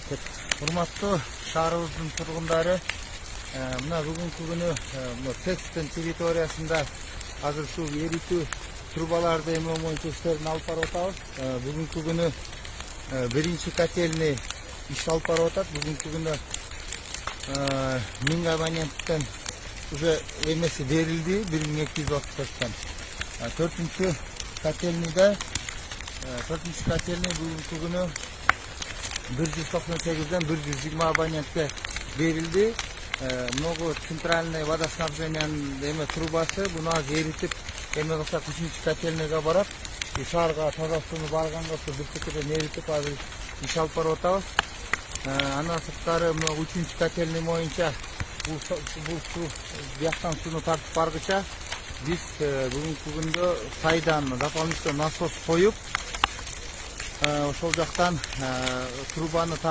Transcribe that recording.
Урматтуу шаарыбыздын тургундары, мына бүгүнкү күнү текстин территориясында азыр ушул эритүү трубаларды эмөө боюнча иштерин алып барып атабыз. Бүгүнкү күнү биринчи котельный иш алып барып атат. Бүгүнкү күнү 1000 абоненттен уже эмеси берилди, 1234тен. Төртүнчү котельныйда бүгүнкү күнү 198ден 120 абонентке берилди. Много центральный водоснабжениянын эме трубасы буну азыр эритип эме кылсак 3-чү котельныйга барат. Шаарга таза сууну барганга ошо бир четеден эритип азыр иш алып барып атабыз. Андан сырткары 3-чү котельный боюнча бул суу бияктан сууну тартып баргыча биз бүгүнкү күндө сайдан дополнительный насос коюп ошол жактан трубаны